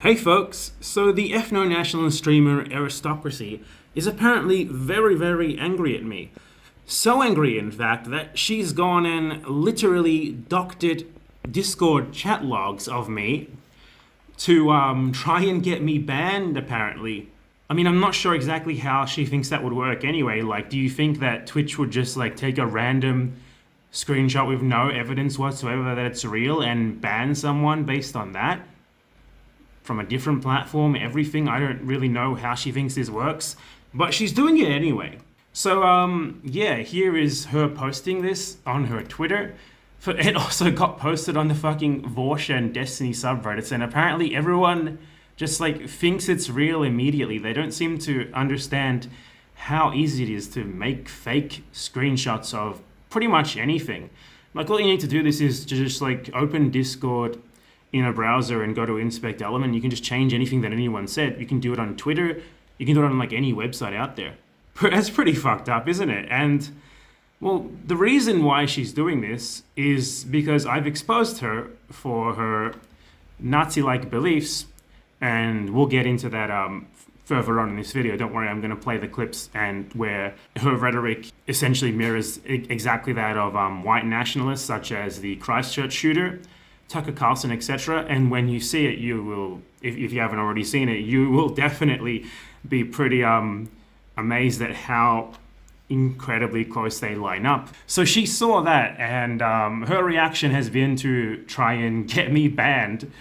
Hey folks, so the ethno-nationalist streamer Aristocracy is apparently very, very angry at me. So angry, in fact, that she's gone and literally doctored Discord chat logs of me to try and get me banned, apparently. I mean, I'm not sure exactly how she thinks that would work anyway. Like, do you think that Twitch would just, like, take a random screenshot with no evidence whatsoever that it's real and ban someone based on that? From a different platform, everything. I don't really know how she thinks this works, but she's doing it anyway. So, yeah, here is her posting this on her Twitter. It also got posted on the fucking Vorsha and Destiny subreddits, and apparently everyone just, like, thinks it's real immediately. They don't seem to understand how easy it is to make fake screenshots of pretty much anything. Like, all you need to do this is to just, like, open Discord in a browser and go to inspect element. You can just change anything that anyone said. You can do it on Twitter. You can do it on like any website out there. That's pretty fucked up, isn't it? And well, the reason why she's doing this is because I've exposed her for her Nazi-like beliefs, and we'll get into that further on in this video. Don't worry, I'm going to play the clips and where her rhetoric essentially mirrors exactly that of white nationalists, such as the Christchurch shooter, Tucker Carlson, etc. And when you see it, you will, if you haven't already seen it, you will definitely be pretty amazed at how incredibly close they line up. So she saw that, and her reaction has been to try and get me banned.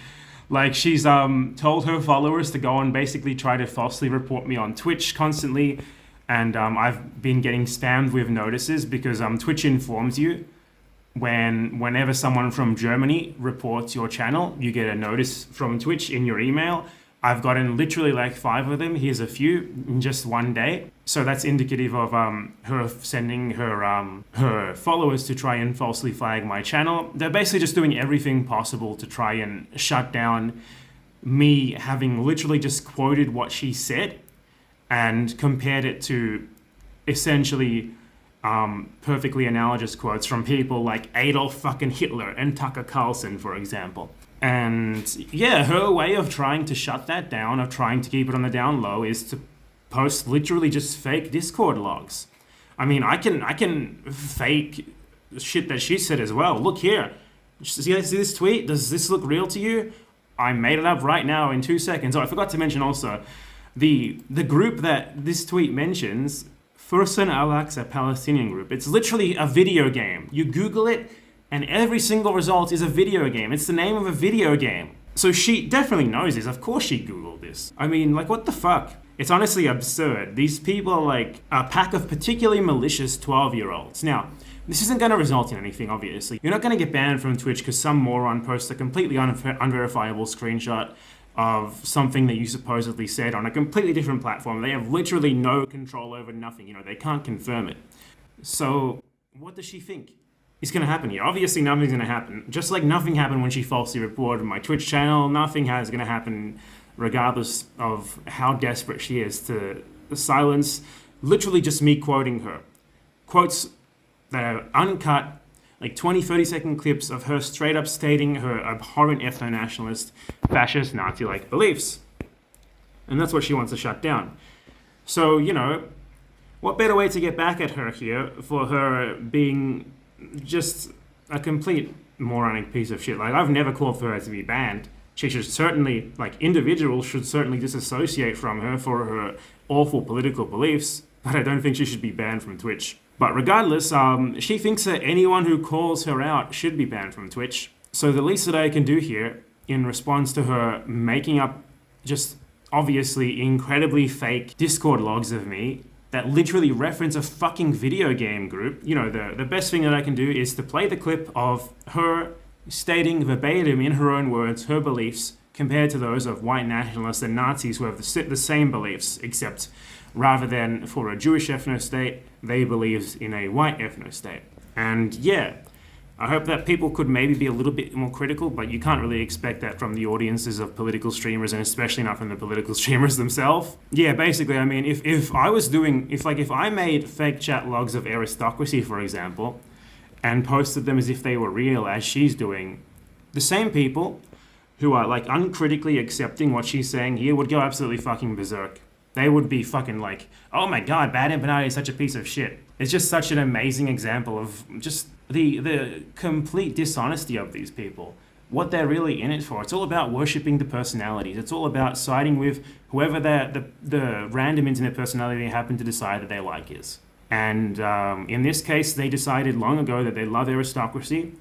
Like, she's told her followers to go and basically try to falsely report me on Twitch constantly, and I've been getting spammed with notices because Twitch informs you whenever someone from Germany reports your channel, you get a notice from Twitch in your email. I've gotten literally like 5 of them. Here's a few in just one day. So that's indicative of her sending her followers to try and falsely flag my channel. They're basically just doing everything possible to try and shut down me having literally just quoted what she said and compared it to essentially perfectly analogous quotes from people like Adolf fucking Hitler and Tucker Carlson, for example. And yeah, her way of trying to shut that down, of trying to keep it on the down low, is to post literally just fake Discord logs. I mean, I can fake shit that she said as well. Look here. See this tweet? Does this look real to you? I made it up right now in 2 seconds. Oh, I forgot to mention also, the group that this tweet mentions, Fursan Al-Aqsa Palestinian group. It's literally a video game. You Google it, and every single result is a video game. It's the name of a video game. So she definitely knows this. Of course she Googled this. I mean, like, what the fuck? It's honestly absurd. These people are like a pack of particularly malicious 12-year-olds. Now, this isn't going to result in anything, obviously. You're not going to get banned from Twitch because some moron posts a completely unverifiable screenshot of something that you supposedly said on a completely different platform. They have literally no control over nothing. You know, they can't confirm it. So what does she think is going to happen here? Obviously, nothing's going to happen. Just like nothing happened when she falsely reported my Twitch channel, nothing is going to happen regardless of how desperate she is to silence literally just me quoting her. Quotes that are uncut, like 20, 30-second clips of her straight up stating her abhorrent ethno-nationalist, fascist, Nazi-like beliefs. And that's what she wants to shut down. So, you know, what better way to get back at her here for her being just a complete moronic piece of shit? Like, I've never called for her to be banned. She should certainly, like, individuals should certainly disassociate from her for her awful political beliefs, but I don't think she should be banned from Twitch. But regardless, she thinks that anyone who calls her out should be banned from Twitch. So the least that I can do here, in response to her making up just obviously incredibly fake Discord logs of me that literally reference a fucking video game group, you know, the best thing that I can do is to play the clip of her stating verbatim in her own words her beliefs compared to those of white nationalists and Nazis who have the same beliefs, except rather than for a Jewish ethno-state, they believe in a white ethno-state. And yeah, I hope that people could maybe be a little bit more critical, but you can't really expect that from the audiences of political streamers, and especially not from the political streamers themselves. Yeah, basically, I mean, if I made fake chat logs of Aristocracy, for example, and posted them as if they were real, as she's doing, the same people who are like uncritically accepting what she's saying here would go absolutely fucking berserk. They would be fucking like, oh my god, Bad Empanada is such a piece of shit. It's just such an amazing example of just the complete dishonesty of these people. What they're really in it for. It's all about worshipping the personalities. It's all about siding with whoever the random internet personality they happen to decide that they like is. And in this case, they decided long ago that they love aristocracy.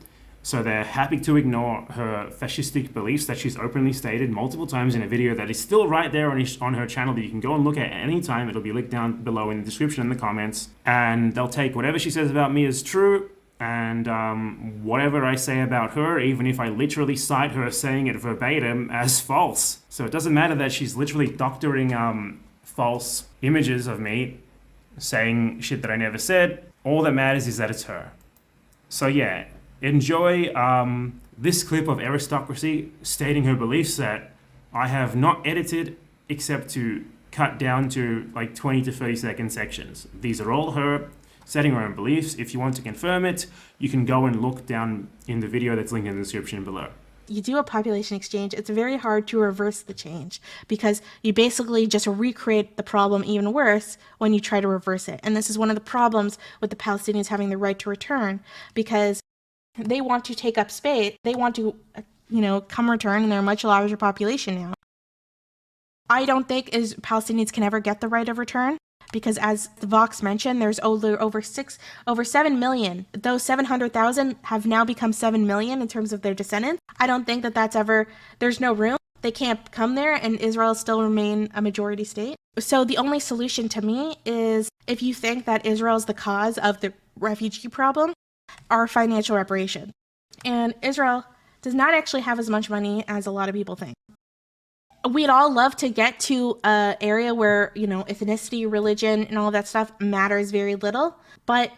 So they're happy to ignore her fascistic beliefs that she's openly stated multiple times in a video that is still right there on her channel that you can go and look at any time. It'll be linked down below in the description and the comments. And they'll take whatever she says about me as true, and whatever I say about her, even if I literally cite her saying it verbatim, as false. So it doesn't matter that she's literally doctoring false images of me, saying shit that I never said. All that matters is that it's her. So yeah, enjoy this clip of aristocracy stating her beliefs that I have not edited except to cut down to like 20 to 30 second sections. These are all her setting her own beliefs. If you want to confirm it, you can go and look down in the video that's linked in the description below. You do a population exchange, it's very hard to reverse the change because you basically just recreate the problem even worse when you try to reverse it. And this is one of the problems with the Palestinians having the right to return, because they want to take up space. They want to, come return, and they're a much larger population now. I don't think Palestinians can ever get the right of return, because as the Vox mentioned, there's over 7 million. Those 700,000 have now become 7 million in terms of their descendants. I don't think there's no room. They can't come there, and Israel still remain a majority state. So the only solution to me is, if you think that Israel is the cause of the refugee problem, are financial reparations. And Israel does not actually have as much money as a lot of people think. We'd all love to get to an area where, ethnicity, religion, and all of that stuff matters very little. But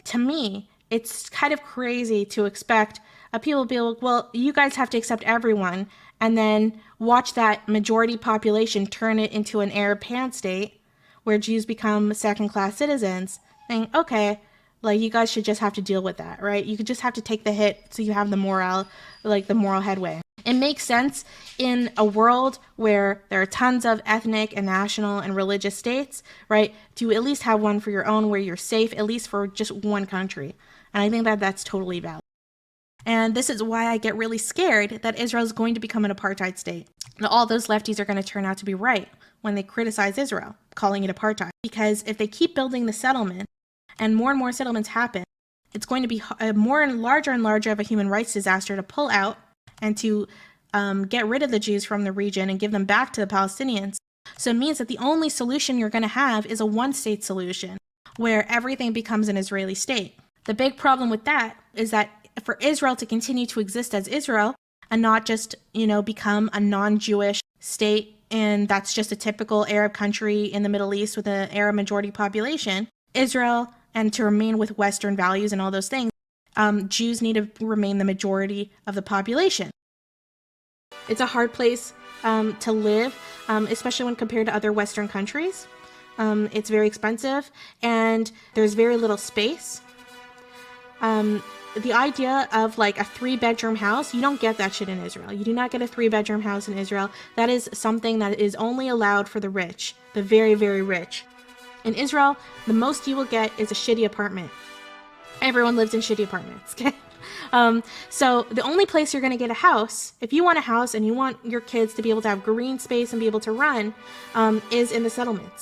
to me, it's kind of crazy to expect people to be like, well, you guys have to accept everyone, and then watch that majority population turn it into an Arab pan state where Jews become second-class citizens. Saying, okay, like, you guys should just have to deal with that, right? You could just have to take the hit so you have the moral headway. It makes sense in a world where there are tons of ethnic and national and religious states, right? To at least have one for your own where you're safe, at least for just one country. And I think that that's totally valid. And this is why I get really scared that Israel is going to become an apartheid state. And all those lefties are going to turn out to be right when they criticize Israel, calling it apartheid. Because if they keep building the settlement, and more settlements happen, it's going to be more and larger of a human rights disaster to pull out and to get rid of the Jews from the region and give them back to the Palestinians. So it means that the only solution you're going to have is a one-state solution, where everything becomes an Israeli state. The big problem with that is that for Israel to continue to exist as Israel and not just, become a non-Jewish state, and that's just a typical Arab country in the Middle East with an Arab majority population, Israel, and to remain with Western values and all those things, Jews need to remain the majority of the population. It's a hard place to live, especially when compared to other Western countries. It's very expensive, and there's very little space. The idea of like a 3-bedroom house, you don't get that shit in Israel. You do not get a 3-bedroom house in Israel. That is something that is only allowed for the rich, the very, very rich. In Israel, the most you will get is a shitty apartment. Everyone lives in shitty apartments, okay? So the only place you're going to get a house, if you want a house and you want your kids to be able to have green space and be able to run, is in the settlements.